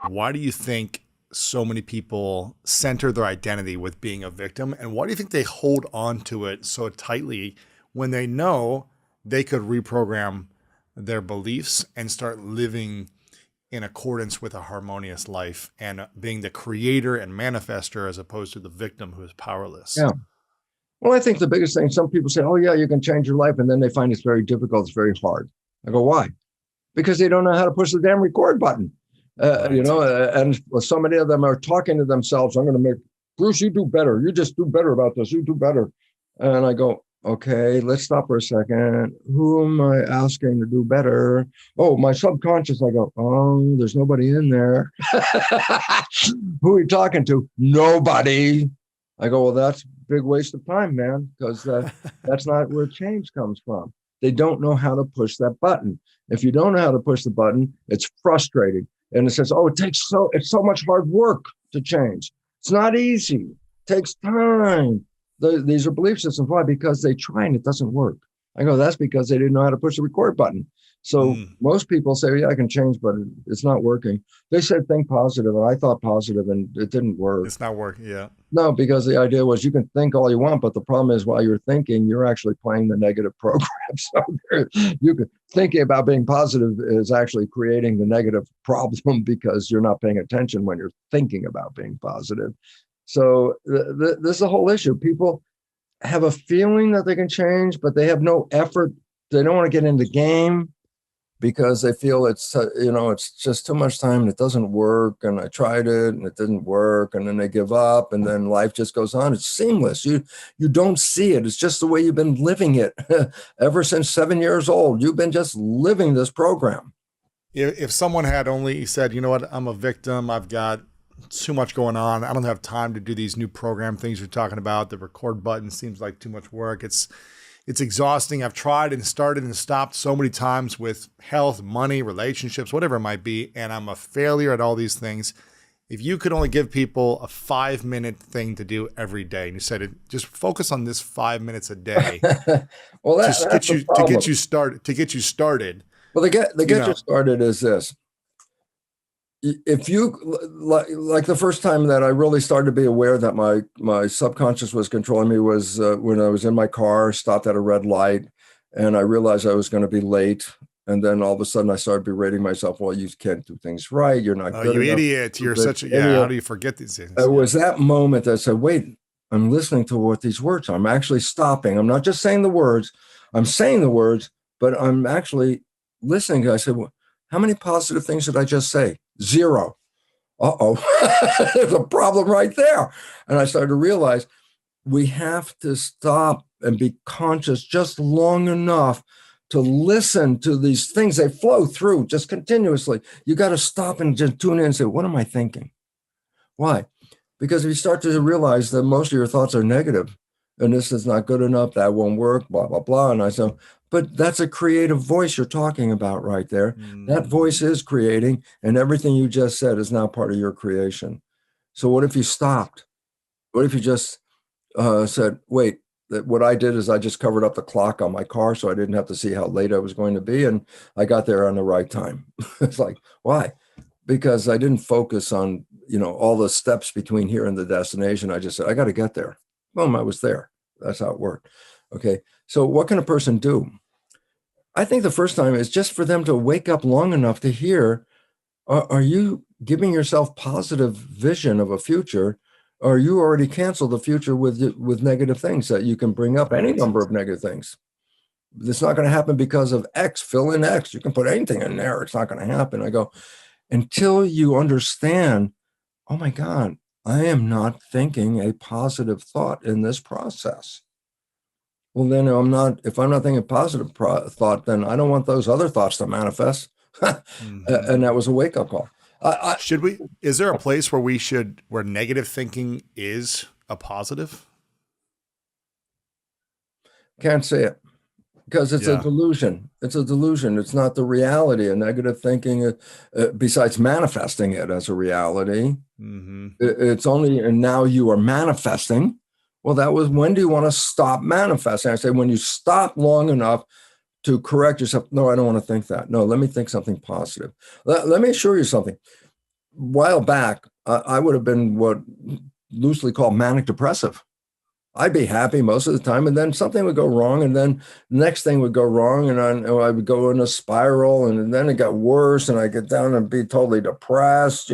why do you think so many people center their identity with being a victim? And why do you think they hold on to it so tightly when they know they could reprogram their beliefs and start living in accordance with a harmonious life and being the creator and manifester as opposed to the victim who is powerless? Yeah. Well, I think the biggest thing, some people say, oh, yeah, you can change your life. And then they find it's very difficult. It's very hard. I go, why? Because they don't know how to push the damn record button. Right. And so many of them are talking to themselves. I'm going to make Bruce, you do better. You just do better about this. You do better. And I go, okay, let's stop for a second. Who am I asking to do better? Oh, my subconscious. I go, oh, there's nobody in there. Who are you talking to? Nobody. I go, well, that's a big waste of time, man, because that's not where change comes from. They don't know how to push that button. If you don't know how to push the button, it's frustrating. And it says, oh, it's so much hard work to change. It's not easy. It takes time. These are belief systems. Why? Because they try and it doesn't work. I go, that's because they didn't know how to push the record button. So most people say, yeah, I can change, but it's not working. They said, think positive. And I thought positive and it didn't work. It's not working. Yeah. No, because the idea was you can think all you want, but the problem is while you're thinking, you're actually playing the negative program. So you could thinking about being positive is actually creating the negative problem because you're not paying attention when you're thinking about being positive. So this is the whole issue. People have a feeling that they can change, but they have no effort. They don't want to get in the game because they feel it's just too much time and it doesn't work. And I tried it and it didn't work. And then they give up and then life just goes on. It's seamless. You don't see it. It's just the way you've been living it ever since 7 years old. You've been just living this program. If someone had only said, you know what, I'm a victim. I've got too much going on. I don't have time to do these new program things you're talking about. The record button seems like too much work. It's exhausting. I've tried and started and stopped so many times with health, money, relationships, whatever it might be, and I'm a failure at all these things. If you could only give people a 5-minute thing to do every day, and you said just focus on this 5 minutes a day, well, that's to get you started. Well, the get you started is this. If you like the first time that I really started to be aware that my subconscious was controlling me was when I was in my car, stopped at a red light, and I realized I was going to be late. And then all of a sudden I started berating myself. Well, you can't do things right. You're not good you enough. Idiot. You're such a idiot. How do you forget these things? It was that moment that I said, wait, I'm listening to what these words are. I'm actually stopping. I'm not just saying the words. I'm saying the words, but I'm actually listening. I said, well, how many positive things did I just say? 0. Uh-oh, there's a problem right there. And I started to realize we have to stop and be conscious just long enough to listen to these things. They flow through just continuously. You got to stop and just tune in and say, what am I thinking? Why? Because if you start to realize that most of your thoughts are negative, and this is not good enough, that won't work, blah, blah, blah. And I said, but that's a creative voice you're talking about right there. That voice is creating, and everything you just said is now part of your creation. So what if you stopped? What if you just said, wait, what I did is I just covered up the clock on my car so I didn't have to see how late I was going to be, and I got there on the right time. It's like, why? Because I didn't focus on, all the steps between here and the destination. I just said, I got to get there. Boom, I was there. That's how it worked. Okay. So what can a person do? I think the first time is just for them to wake up long enough to hear, are you giving yourself positive vision of a future? Or you already canceled the future with negative things that you can bring up any number of negative things. It's not going to happen because of X, fill in X. You can put anything in there. It's not going to happen. I go, until you understand, oh my God, I am not thinking a positive thought in this process. Well, then if I'm not thinking positive thought, then I don't want those other thoughts to manifest. And that was a wake-up call. Is there a place where negative thinking is a positive? Can't say it because it's a delusion. It's a delusion. It's not the reality. And negative thinking, besides manifesting it as a reality, it's only, and now you are manifesting. Well, that was, when do you want to stop manifesting? I say, when you stop long enough to correct yourself. No, I don't want to think that. No, let me think something positive. Let me assure you something. while back, I would have been what loosely called manic depressive. I'd be happy most of the time, and then something would go wrong, and then the next thing would go wrong, and I would go in a spiral, and then it got worse, and I get down and be totally depressed,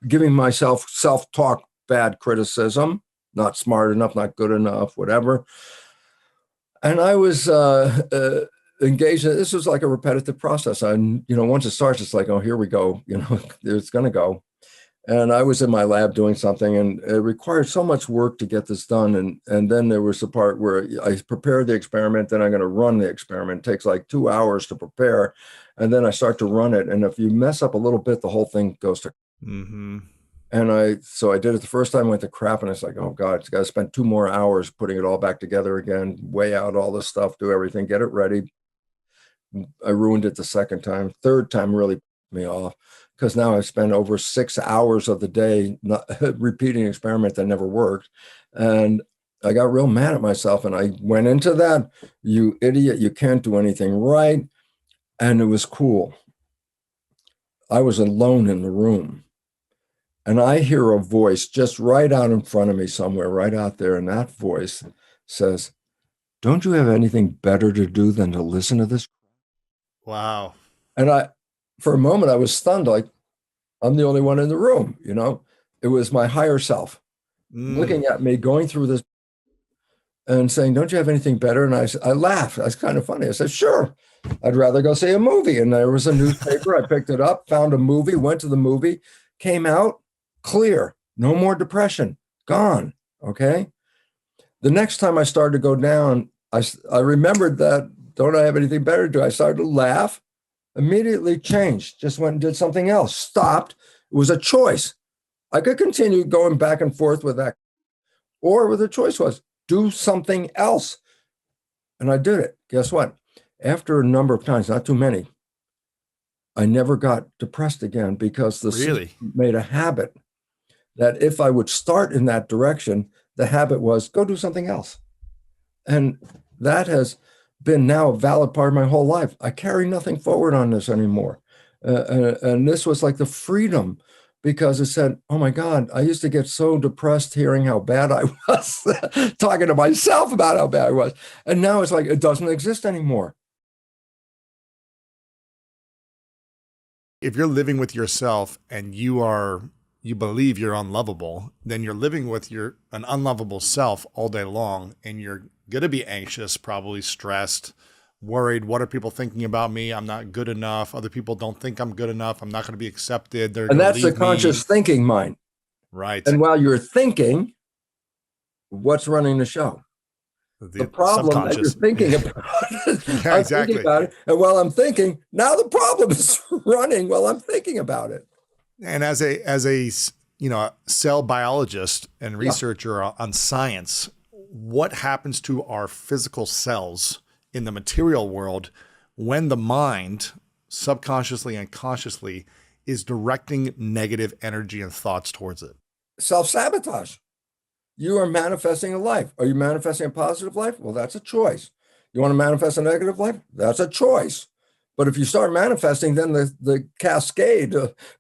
giving myself self-talk, bad criticism, not smart enough, not good enough, whatever. And I was engaged in this. Was like a repetitive process. Once it starts, it's like, oh, here we go. It's going to go. And I was in my lab doing something, and it required so much work to get this done. And then there was the part where I prepared the experiment, then I'm going to run the experiment. It takes like 2 hours to prepare. And then I start to run it. And if you mess up a little bit, the whole thing goes to. Mm-hmm. And so I did it the first time, went to crap, and it's like, oh God, it's got to spend 2 more hours putting it all back together again, weigh out all this stuff, do everything, get it ready. I ruined it the second time. Third time really pissed me off, because now I've spent over 6 hours of the day repeating an experiment that never worked. And I got real mad at myself, and I went into that, you idiot, you can't do anything right. And it was cool. I was alone in the room. And I hear a voice just right out in front of me somewhere, right out there. And that voice says, don't you have anything better to do than to listen to this? Wow. And for a moment, I was stunned, like, I'm the only one in the room, It was my higher self looking at me, going through this and saying, don't you have anything better? And I laughed. That's kind of funny. I said, sure, I'd rather go see a movie. And there was a newspaper. I picked it up, found a movie, went to the movie, came out clear, no more depression, gone. Okay. The next time I started to go down, I remembered that, don't I have anything better to do? I started to laugh, immediately changed, just went and did something else, stopped. It was a choice. I could continue going back and forth with that, or the choice was do something else. And I did it. Guess what? After a number of times, not too many, I never got depressed again, because Really made a habit that if I would start in that direction, the habit was go do something else. And that has been now a valid part of my whole life. I carry nothing forward on this anymore. And this was like the freedom, because it said, oh my God, I used to get so depressed hearing how bad I was, talking to myself about how bad I was. And now it's like, it doesn't exist anymore. If you're living with yourself and you believe you're unlovable, then you're living with an unlovable self all day long, and you're going to be anxious, probably stressed, worried. What are people thinking about me? I'm not good enough. Other people don't think I'm good enough. I'm not going to be accepted. And that's the conscious thinking mind. Right. And while you're thinking, what's running the show? The problem that you're thinking about. Yeah, I'm exactly. thinking about it. And while I'm thinking, now the problem is running while I'm thinking about it. And as a cell biologist and researcher on science, what happens to our physical cells in the material world when the mind, subconsciously and consciously, is directing negative energy and thoughts towards it? Self-sabotage. You are manifesting a life. Are you manifesting a positive life? Well, that's a choice. You want to manifest a negative life? That's a choice. But if you start manifesting, then the cascade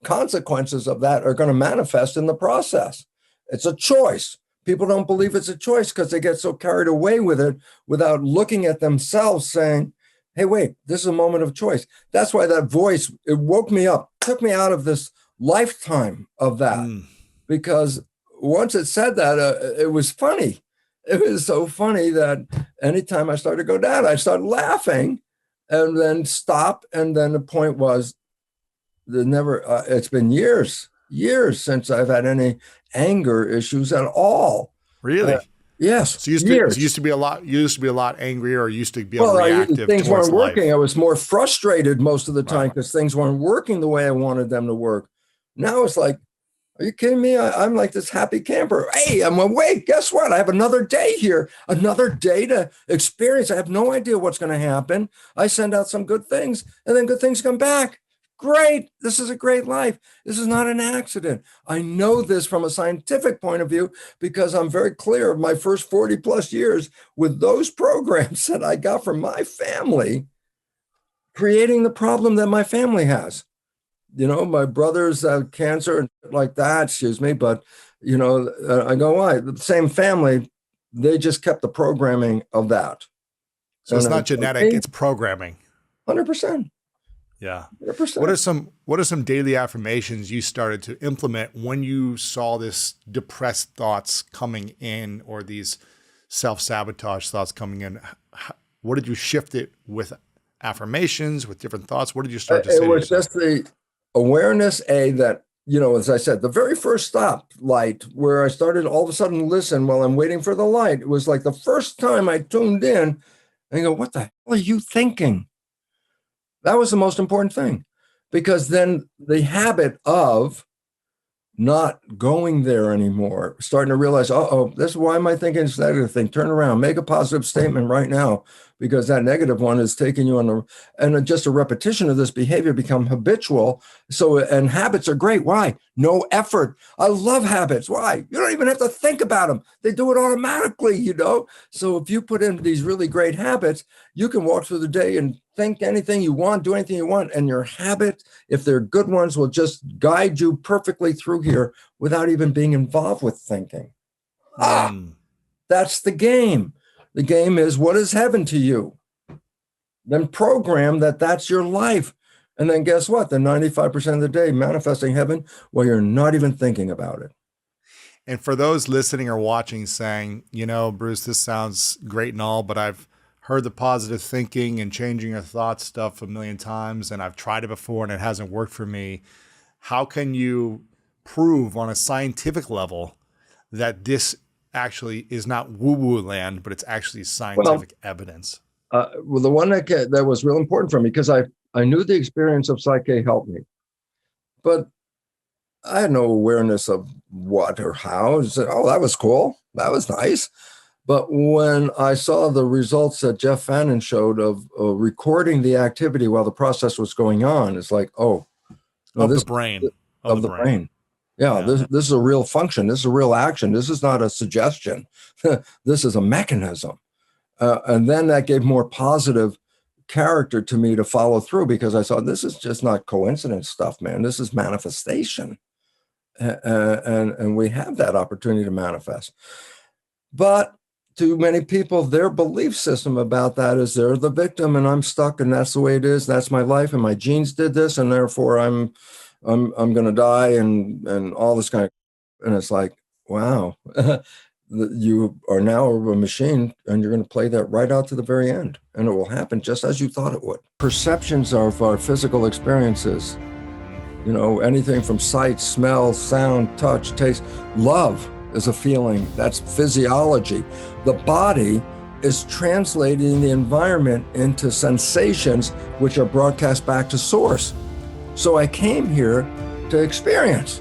consequences of that are going to manifest in the process. It's a choice. People don't believe it's a choice because they get so carried away with it without looking at themselves, saying, hey, wait, this is a moment of choice. That's why that voice, it woke me up, took me out of this lifetime of that. Because once it said that, it was funny. It was so funny that anytime I started to go down, I started laughing and then stop. And then the point was, it's been years since I've had any anger issues at all. Really? Yes. So you used to be a lot angrier, or used to be reactive. Things weren't working. Life. I was more frustrated most of the time because things weren't working the way I wanted them to work. Now it's like, are you kidding me? I'm like this happy camper. Hey, I'm awake. Guess what? I have another day here, another day to experience. I have no idea what's going to happen. I send out some good things, and then good things come back. Great. This is a great life. This is not an accident. I know this from a scientific point of view because I'm very clear of my first 40 plus years with those programs that I got from my family, creating the problem that my family has. My brothers have cancer and like that, excuse me. But, I go, why? The same family, they just kept the programming of that. So it's not genetic, it's programming. 100%. Yeah. 100%. What are some daily affirmations you started to implement when you saw this depressed thoughts coming in, or these self-sabotage thoughts coming in? What did you shift it with affirmations, with different thoughts? What did you start to say It to was yourself? just the awareness, that, as I said, the very first stop light where I started all of a sudden listen while I'm waiting for the light. It was like the first time I tuned in and go, what the hell are you thinking? That was the most important thing, because then the habit of not going there anymore, starting to realize, this why am I thinking this negative thing? Turn around, make a positive statement right now, because that negative one is taking you and just a repetition of this behavior become habitual. So, and habits are great. Why? No effort. I love habits. Why? You don't even have to think about them. They do it automatically, So if you put in these really great habits, you can walk through the day and think anything you want, do anything you want. And your habit, if they're good ones, will just guide you perfectly through here without even being involved with thinking. That's the game. The game is, what is heaven to you? Then program that's your life. And then guess what? The 95% of the day manifesting heaven while you're not even thinking about it. And for those listening or watching saying, Bruce, this sounds great and all, but I've heard the positive thinking and changing your thoughts stuff a million times, and I've tried it before and it hasn't worked for me. How can you prove on a scientific level that this actually is not woo-woo land, but it's actually scientific evidence? Well, the one that was real important for me, because I knew the experience of Psyche helped me, but I had no awareness of what or how. I said, that was cool. That was nice. But when I saw the results that Jeff Fannin showed of recording the activity while the process was going on, it's like, the brain. Of the brain. Yeah. This is a real function. This is a real action. This is not a suggestion. This is a mechanism. And then that gave more positive character to me to follow through, because I saw this is just not coincidence stuff, man. This is manifestation. And we have that opportunity to manifest. But to many people, their belief system about that is they're the victim and I'm stuck and that's the way it is. That's my life and my genes did this and therefore I'm going to die and all this kind of, and it's like, wow, you are now a machine and you're going to play that right out to the very end, and it will happen just as you thought it would. Perceptions of our physical experiences, anything from sight, smell, sound, touch, taste. Love is a feeling. That's physiology. The body is translating the environment into sensations, which are broadcast back to source. So I came here to experience.